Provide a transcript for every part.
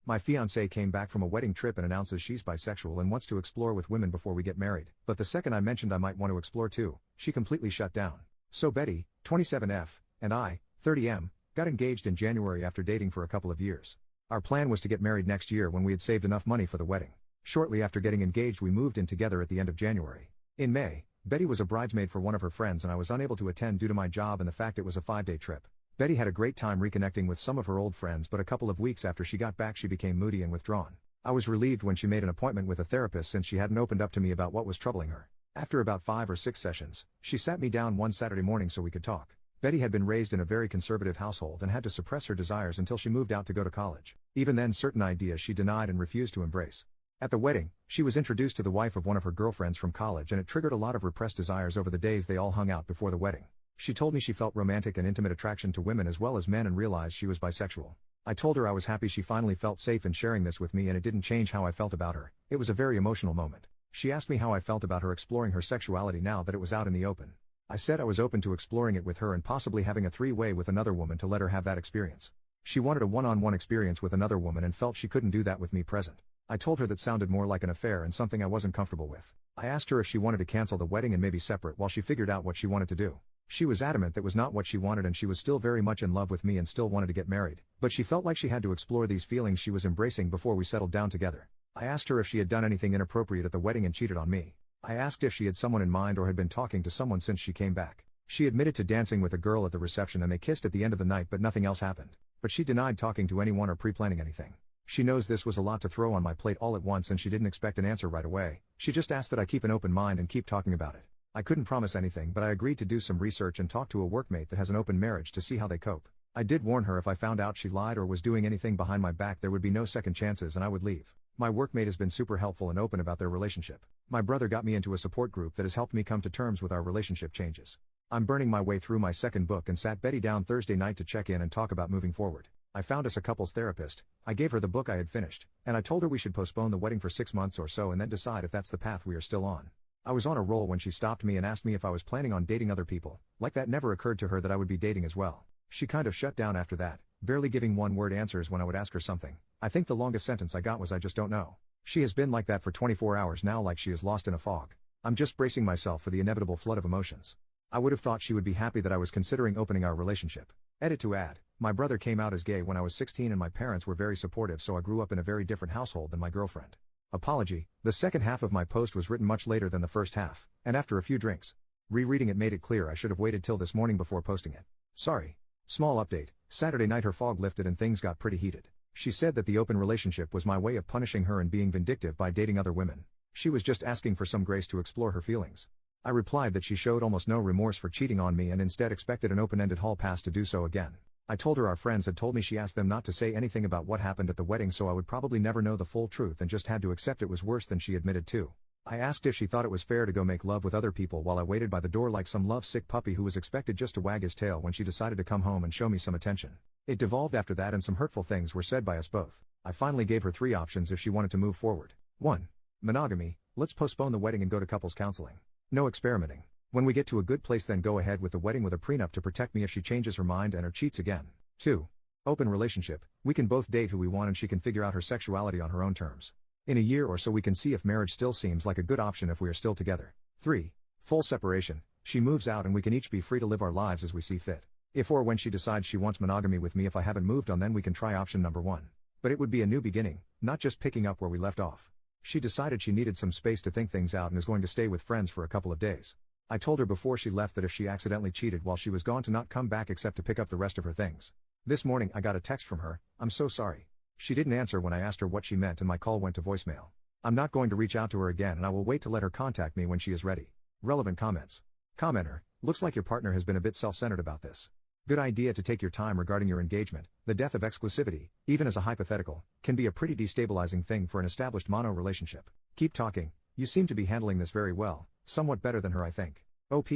My fiancée came back from a wedding trip and announces she's bisexual and wants to explore with women before we get married. But the second I mentioned I might want to explore too, she completely shut down. So Betty, 27F, and I, 30M, got engaged in January after dating for a couple of years. Our plan was to get married next year when we had saved enough money for the wedding. Shortly after getting engaged we moved in together at the end of January. In May, Betty was a bridesmaid for one of her friends and I was unable to attend due to my job and the fact it was a 5-day trip. Betty had a great time reconnecting with some of her old friends, but a couple of weeks after she got back she became moody and withdrawn. I was relieved when she made an appointment with a therapist since she hadn't opened up to me about what was troubling her. After about 5 or 6 sessions, she sat me down one Saturday morning so we could talk. Betty had been raised in a very conservative household and had to suppress her desires until she moved out to go to college. Even then certain ideas she denied and refused to embrace. At the wedding, she was introduced to the wife of one of her girlfriends from college and it triggered a lot of repressed desires over the days they all hung out before the wedding. She told me she felt romantic and intimate attraction to women as well as men and realized she was bisexual. I told her I was happy she finally felt safe in sharing this with me and it didn't change how I felt about her. It was a very emotional moment. She asked me how I felt about her exploring her sexuality now that it was out in the open. I said I was open to exploring it with her and possibly having a 3-way with another woman to let her have that experience. She wanted a one-on-one experience with another woman and felt she couldn't do that with me present. I told her that sounded more like an affair and something I wasn't comfortable with. I asked her if she wanted to cancel the wedding and maybe separate while she figured out what she wanted to do. She was adamant that was not what she wanted and she was still very much in love with me and still wanted to get married, but she felt like she had to explore these feelings she was embracing before we settled down together. I asked her if she had done anything inappropriate at the wedding and cheated on me. I asked if she had someone in mind or had been talking to someone since she came back. She admitted to dancing with a girl at the reception and they kissed at the end of the night but nothing else happened. But she denied talking to anyone or pre-planning anything. She knows this was a lot to throw on my plate all at once and she didn't expect an answer right away. She just asked that I keep an open mind and keep talking about it. I couldn't promise anything but I agreed to do some research and talk to a workmate that has an open marriage to see how they cope. I did warn her if I found out she lied or was doing anything behind my back there would be no second chances and I would leave. My workmate has been super helpful and open about their relationship. My brother got me into a support group that has helped me come to terms with our relationship changes. I'm burning my way through my second book and sat Betty down Thursday night to check in and talk about moving forward. I found us a couples therapist, I gave her the book I had finished, and I told her we should postpone the wedding for 6 months or so and then decide if that's the path we are still on. I was on a roll when she stopped me and asked me if I was planning on dating other people, like that never occurred to her that I would be dating as well. She kind of shut down after that, barely giving one-word answers when I would ask her something. I think the longest sentence I got was I just don't know. She has been like that for 24 hours now, like she is lost in a fog. I'm just bracing myself for the inevitable flood of emotions. I would have thought she would be happy that I was considering opening our relationship. Edit to add, my brother came out as gay when I was 16 and my parents were very supportive, so I grew up in a very different household than my girlfriend. Apology, the second half of my post was written much later than the first half, and after a few drinks. Rereading it made it clear I should have waited till this morning before posting it. Sorry. Small update, Saturday night her fog lifted and things got pretty heated. She said that the open relationship was my way of punishing her and being vindictive by dating other women. She was just asking for some grace to explore her feelings. I replied that she showed almost no remorse for cheating on me and instead expected an open-ended hall pass to do so again. I told her our friends had told me she asked them not to say anything about what happened at the wedding so I would probably never know the full truth and just had to accept it was worse than she admitted to. I asked if she thought it was fair to go make love with other people while I waited by the door like some love-sick puppy who was expected just to wag his tail when she decided to come home and show me some attention. It devolved after that and some hurtful things were said by us both. I finally gave her 3 options if she wanted to move forward. 1. Monogamy, let's postpone the wedding and go to couples counseling. No experimenting. When we get to a good place then go ahead with the wedding with a prenup to protect me if she changes her mind and or cheats again. 2. Open relationship, we can both date who we want and she can figure out her sexuality on her own terms. In a year or so we can see if marriage still seems like a good option if we are still together. 3. Full separation, she moves out and we can each be free to live our lives as we see fit. If or when she decides she wants monogamy with me if I haven't moved on then we can try option number 1. But it would be a new beginning, not just picking up where we left off. She decided she needed some space to think things out and is going to stay with friends for a couple of days. I told her before she left that if she accidentally cheated while she was gone to not come back except to pick up the rest of her things. This morning I got a text from her, I'm so sorry. She didn't answer when I asked her what she meant and my call went to voicemail. I'm not going to reach out to her again and I will wait to let her contact me when she is ready. Relevant comments. Commenter, looks like your partner has been a bit self-centered about this. Good idea to take your time regarding your engagement. The death of exclusivity, even as a hypothetical, can be a pretty destabilizing thing for an established mono relationship. Keep talking, you seem to be handling this very well, somewhat better than her I think. OP,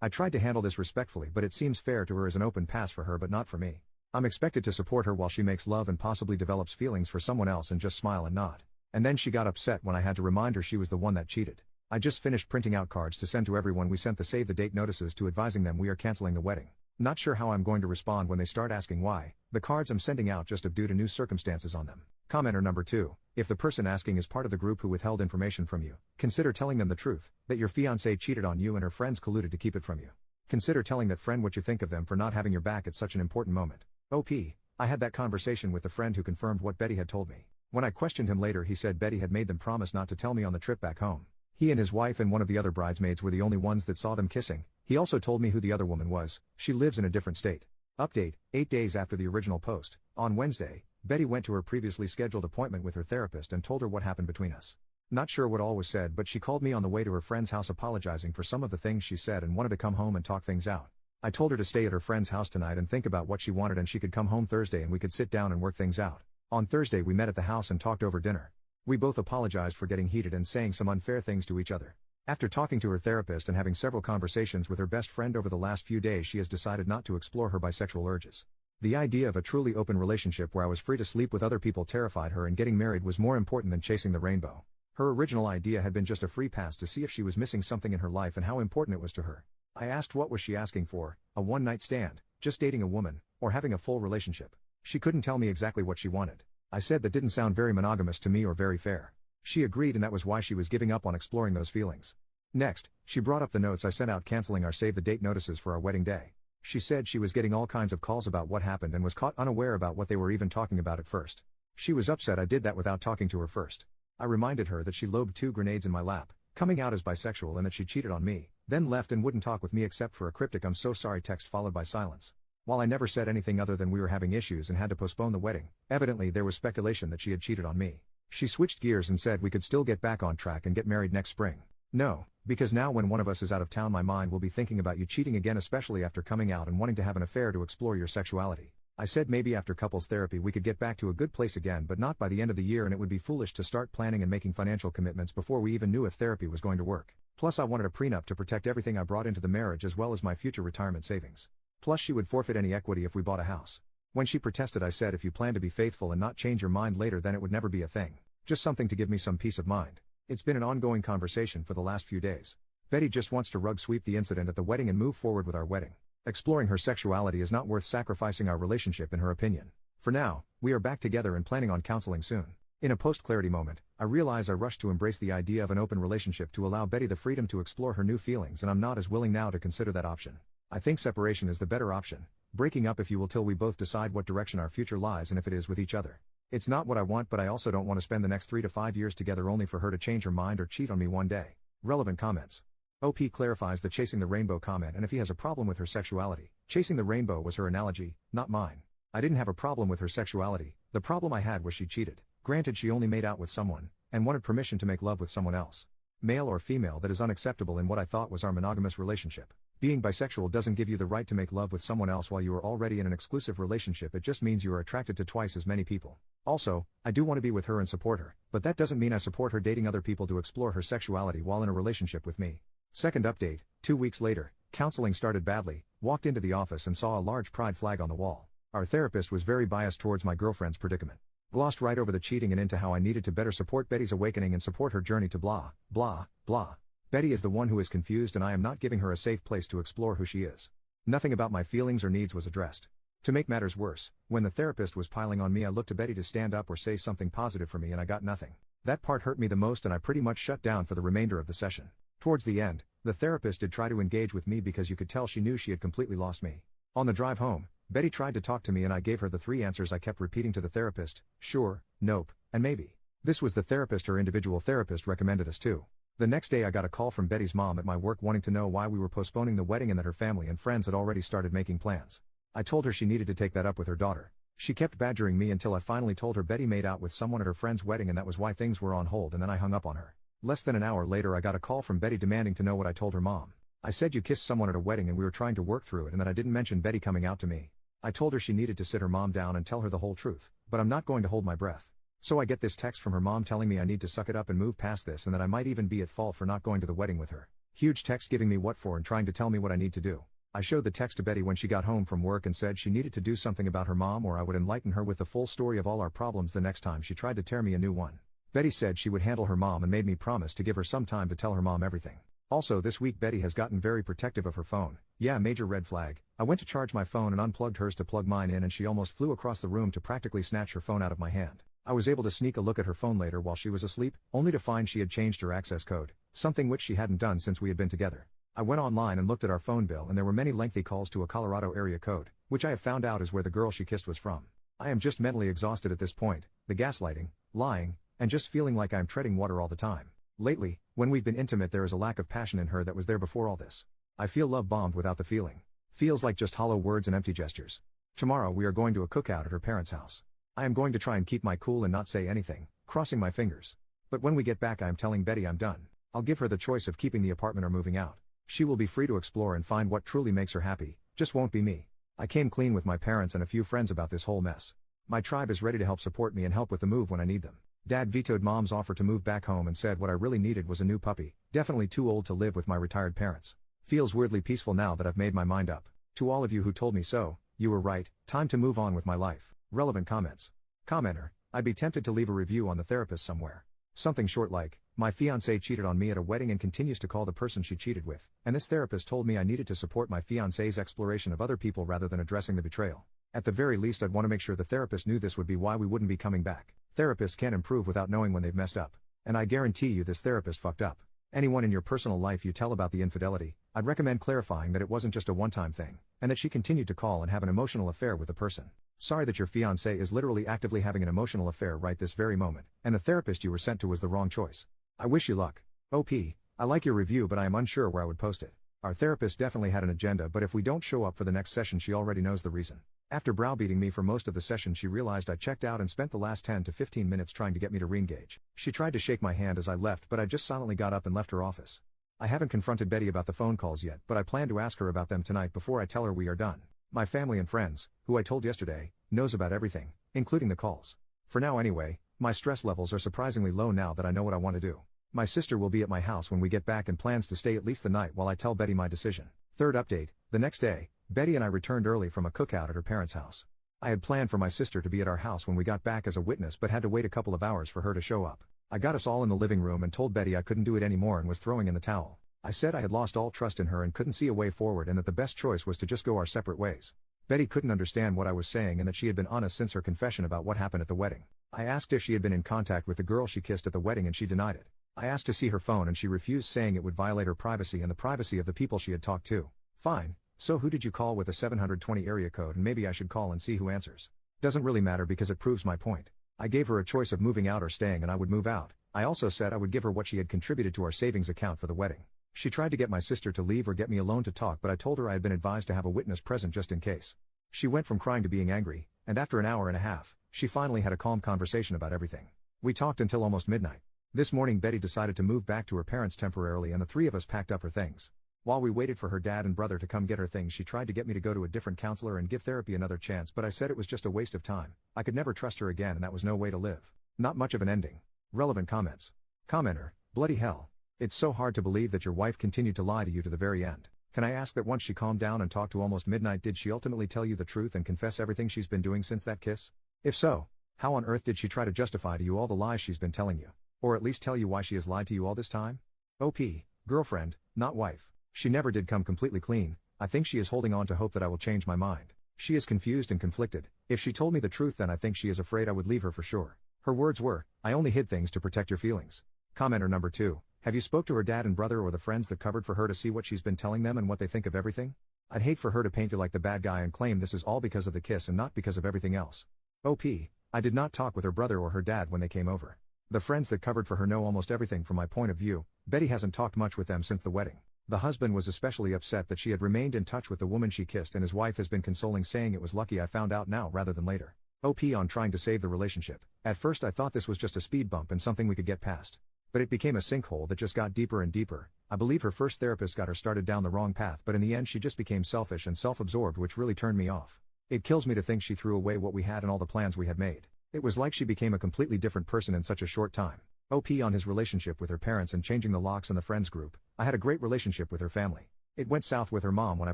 I tried to handle this respectfully but it seems fair to her as an open pass for her but not for me. I'm expected to support her while she makes love and possibly develops feelings for someone else and just smile and nod. And then she got upset when I had to remind her she was the one that cheated. I just finished printing out cards to send to everyone. We sent the save the date notices to advising them we are canceling the wedding. Not sure how I'm going to respond when they start asking why. The cards I'm sending out just have due to new circumstances on them. Commenter number 2. If the person asking is part of the group who withheld information from you, consider telling them the truth, that your fiancée cheated on you and her friends colluded to keep it from you. Consider telling that friend what you think of them for not having your back at such an important moment. OP. I had that conversation with the friend who confirmed what Betty had told me. When I questioned him later, he said Betty had made them promise not to tell me on the trip back home. He and his wife and one of the other bridesmaids were the only ones that saw them kissing. He also told me who the other woman was. She lives in a different state. Update, 8 days after the original post, on Wednesday, Betty went to her previously scheduled appointment with her therapist and told her what happened between us. Not sure what all was said, but she called me on the way to her friend's house apologizing for some of the things she said and wanted to come home and talk things out. I told her to stay at her friend's house tonight and think about what she wanted, and she could come home Thursday and we could sit down and work things out. On Thursday we met at the house and talked over dinner. We both apologized for getting heated and saying some unfair things to each other. After talking to her therapist and having several conversations with her best friend over the last few days, she has decided not to explore her bisexual urges. The idea of a truly open relationship where I was free to sleep with other people terrified her, and getting married was more important than chasing the rainbow. Her original idea had been just a free pass to see if she was missing something in her life and how important it was to her. I asked what was she asking for, a one-night stand, just dating a woman, or having a full relationship. She couldn't tell me exactly what she wanted. I said that didn't sound very monogamous to me or very fair. She agreed, and that was why she was giving up on exploring those feelings. Next, she brought up the notes I sent out canceling our save-the-date notices for our wedding day. She said she was getting all kinds of calls about what happened and was caught unaware about what they were even talking about at first. She was upset I did that without talking to her first. I reminded her that she lobbed 2 grenades in my lap, coming out as bisexual, and that she cheated on me, then left and wouldn't talk with me except for a cryptic "I'm so sorry" text followed by silence. While I never said anything other than we were having issues and had to postpone the wedding, evidently there was speculation that she had cheated on me. She switched gears and said we could still get back on track and get married next spring. No, because now when one of us is out of town my mind will be thinking about you cheating again, especially after coming out and wanting to have an affair to explore your sexuality. I said maybe after couples therapy we could get back to a good place again, but not by the end of the year, and it would be foolish to start planning and making financial commitments before we even knew if therapy was going to work. Plus I wanted a prenup to protect everything I brought into the marriage as well as my future retirement savings. Plus she would forfeit any equity if we bought a house. When she protested I said if you plan to be faithful and not change your mind later then it would never be a thing. Just something to give me some peace of mind. It's been an ongoing conversation for the last few days. Betty just wants to rug sweep the incident at the wedding and move forward with our wedding. Exploring her sexuality is not worth sacrificing our relationship in her opinion. For now, we are back together and planning on counseling soon. In a post-clarity moment, I realize I rushed to embrace the idea of an open relationship to allow Betty the freedom to explore her new feelings, and I'm not as willing now to consider that option. I think separation is the better option. Breaking up if you will till we both decide what direction our future lies and if it is with each other. It's not what I want, but I also don't want to spend the next 3 to 5 years together only for her to change her mind or cheat on me one day. Relevant comments. OP clarifies the chasing the rainbow comment, and if he has a problem with her sexuality, chasing the rainbow was her analogy, not mine. I didn't have a problem with her sexuality, the problem I had was she cheated. Granted she only made out with someone, and wanted permission to make love with someone else. Male or female, that is unacceptable in what I thought was our monogamous relationship. Being bisexual doesn't give you the right to make love with someone else while you are already in an exclusive relationship, it just means you are attracted to twice as many people. Also, I do want to be with her and support her, but that doesn't mean I support her dating other people to explore her sexuality while in a relationship with me. Second update, 2 weeks later, counseling started badly, walked into the office and saw a large pride flag on the wall. Our therapist was very biased towards my girlfriend's predicament. Glossed right over the cheating and into how I needed to better support Betty's awakening and support her journey to blah, blah, blah. Betty is the one who is confused and I am not giving her a safe place to explore who she is. Nothing about my feelings or needs was addressed. To make matters worse, when the therapist was piling on me I looked to Betty to stand up or say something positive for me and I got nothing. That part hurt me the most and I pretty much shut down for the remainder of the session. Towards the end, the therapist did try to engage with me because you could tell she knew she had completely lost me. On the drive home, Betty tried to talk to me and I gave her the 3 answers I kept repeating to the therapist: sure, nope, and maybe. This was the therapist her individual therapist recommended us to. The next day I got a call from Betty's mom at my work wanting to know why we were postponing the wedding and that her family and friends had already started making plans. I told her she needed to take that up with her daughter. She kept badgering me until I finally told her Betty made out with someone at her friend's wedding and that was why things were on hold, and then I hung up on her. Less than an hour later I got a call from Betty demanding to know what I told her mom. I said you kissed someone at a wedding and we were trying to work through it and that I didn't mention Betty coming out to me. I told her she needed to sit her mom down and tell her the whole truth, but I'm not going to hold my breath. So I get this text from her mom telling me I need to suck it up and move past this and that I might even be at fault for not going to the wedding with her. Huge text giving me what for and trying to tell me what I need to do. I showed the text to Betty when she got home from work and said she needed to do something about her mom or I would enlighten her with the full story of all our problems the next time she tried to tear me a new one. Betty said she would handle her mom and made me promise to give her some time to tell her mom everything. Also this week Betty has gotten very protective of her phone. Yeah, major red flag. I went to charge my phone and unplugged hers to plug mine in and she almost flew across the room to practically snatch her phone out of my hand. I was able to sneak a look at her phone later while she was asleep, only to find she had changed her access code, something which she hadn't done since we had been together. I went online and looked at our phone bill and there were many lengthy calls to a Colorado area code, which I have found out is where the girl she kissed was from. I am just mentally exhausted at this point, the gaslighting, lying, and just feeling like I am treading water all the time. Lately, when we've been intimate there is a lack of passion in her that was there before all this. I feel love-bombed without the feeling. Feels like just hollow words and empty gestures. Tomorrow we are going to a cookout at her parents' house. I am going to try and keep my cool and not say anything, crossing my fingers. But when we get back I am telling Betty I'm done. I'll give her the choice of keeping the apartment or moving out. She will be free to explore and find what truly makes her happy, just won't be me. I came clean with my parents and a few friends about this whole mess. My tribe is ready to help support me and help with the move when I need them. Dad vetoed Mom's offer to move back home and said what I really needed was a new puppy, definitely too old to live with my retired parents. Feels weirdly peaceful now that I've made my mind up. To all of you who told me so, you were right, time to move on with my life. Relevant comments. Commenter, I'd be tempted to leave a review on the therapist somewhere. Something short like, my fiancée cheated on me at a wedding and continues to call the person she cheated with, and this therapist told me I needed to support my fiancée's exploration of other people rather than addressing the betrayal. At the very least I'd want to make sure the therapist knew this would be why we wouldn't be coming back. Therapists can't improve without knowing when they've messed up. And I guarantee you this therapist fucked up. Anyone in your personal life you tell about the infidelity, I'd recommend clarifying that it wasn't just a one-time thing, and that she continued to call and have an emotional affair with the person. Sorry that your fiancé is literally actively having an emotional affair right this very moment, and the therapist you were sent to was the wrong choice. I wish you luck. OP, I like your review but I am unsure where I would post it. Our therapist definitely had an agenda but if we don't show up for the next session she already knows the reason. After browbeating me for most of the session she realized I checked out and spent the last 10 to 15 minutes trying to get me to re-engage. She tried to shake my hand as I left but I just silently got up and left her office. I haven't confronted Betty about the phone calls yet but I plan to ask her about them tonight before I tell her we are done. My family and friends, who I told yesterday, knows about everything, including the calls. For now anyway, my stress levels are surprisingly low now that I know what I want to do. My sister will be at my house when we get back and plans to stay at least the night while I tell Betty my decision. Third update, the next day, Betty and I returned early from a cookout at her parents' house. I had planned for my sister to be at our house when we got back as a witness but had to wait a couple of hours for her to show up. I got us all in the living room and told Betty I couldn't do it anymore and was throwing in the towel. I said I had lost all trust in her and couldn't see a way forward and that the best choice was to just go our separate ways. Betty couldn't understand what I was saying and that she had been honest since her confession about what happened at the wedding. I asked if she had been in contact with the girl she kissed at the wedding and she denied it. I asked to see her phone and she refused, saying it would violate her privacy and the privacy of the people she had talked to. Fine, so who did you call with a 720 area code, and maybe I should call and see who answers. Doesn't really matter because it proves my point. I gave her a choice of moving out or staying and I would move out. I also said I would give her what she had contributed to our savings account for the wedding. She tried to get my sister to leave or get me alone to talk but I told her I had been advised to have a witness present just in case. She went from crying to being angry, and after an hour and a half, she finally had a calm conversation about everything. We talked until almost midnight. This morning Betty decided to move back to her parents temporarily and the three of us packed up her things. While we waited for her dad and brother to come get her things she tried to get me to go to a different counselor and give therapy another chance but I said it was just a waste of time. I could never trust her again and that was no way to live. Not much of an ending. Relevant comments. Commenter, bloody hell. It's so hard to believe that your wife continued to lie to you to the very end. Can I ask that once she calmed down and talked to almost midnight did she ultimately tell you the truth and confess everything she's been doing since that kiss? If so, how on earth did she try to justify to you all the lies she's been telling you? Or at least tell you why she has lied to you all this time? OP, girlfriend, not wife. She never did come completely clean. I think she is holding on to hope that I will change my mind. She is confused and conflicted. If she told me the truth then I think she is afraid I would leave her for sure. Her words were, I only hid things to protect your feelings. Commenter number 2. Have you spoke to her dad and brother or the friends that covered for her to see what she's been telling them and what they think of everything? I'd hate for her to paint you like the bad guy and claim this is all because of the kiss and not because of everything else. OP, I did not talk with her brother or her dad when they came over. The friends that covered for her know almost everything from my point of view. Betty hasn't talked much with them since the wedding. The husband was especially upset that she had remained in touch with the woman she kissed and his wife has been consoling saying it was lucky I found out now rather than later. OP on trying to save the relationship. At first I thought this was just a speed bump and something we could get past. But it became a sinkhole that just got deeper and deeper. I believe her first therapist got her started down the wrong path but in the end she just became selfish and self-absorbed which really turned me off. It kills me to think she threw away what we had and all the plans we had made. It was like she became a completely different person in such a short time. OP on his relationship with her parents and changing the locks in the friends group. I had a great relationship with her family. It went south with her mom when I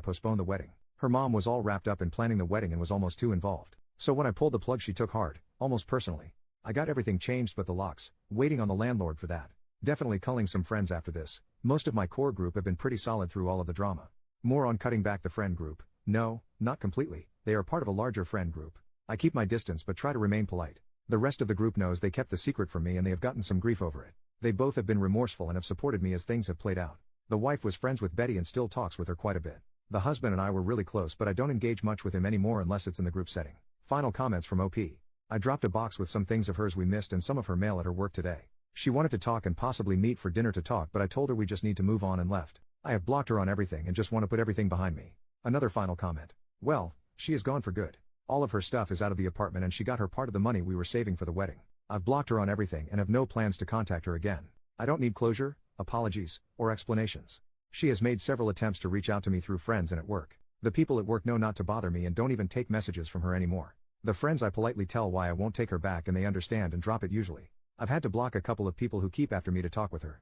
postponed the wedding. Her mom was all wrapped up in planning the wedding and was almost too involved. So when I pulled the plug she took hard, almost personally. I got everything changed but the locks, waiting on the landlord for that. Definitely culling some friends after this. Most of my core group have been pretty solid through all of the drama. More on cutting back the friend group. No, not completely, they are part of a larger friend group. I keep my distance but try to remain polite. The rest of the group knows they kept the secret from me and they have gotten some grief over it. They both have been remorseful and have supported me as things have played out. The wife was friends with Betty and still talks with her quite a bit. The husband and I were really close, but I don't engage much with him anymore unless it's in the group setting. Final comments from OP. I dropped a box with some things of hers we missed and some of her mail at her work today. She wanted to talk and possibly meet for dinner to talk, but I told her we just need to move on and left. I have blocked her on everything and just want to put everything behind me. Another final comment. Well, she is gone for good. All of her stuff is out of the apartment and she got her part of the money we were saving for the wedding. I've blocked her on everything and have no plans to contact her again. I don't need closure, apologies, or explanations. She has made several attempts to reach out to me through friends and at work. The people at work know not to bother me and don't even take messages from her anymore. The friends I politely tell why I won't take her back and they understand and drop it usually. I've had to block a couple of people who keep after me to talk with her.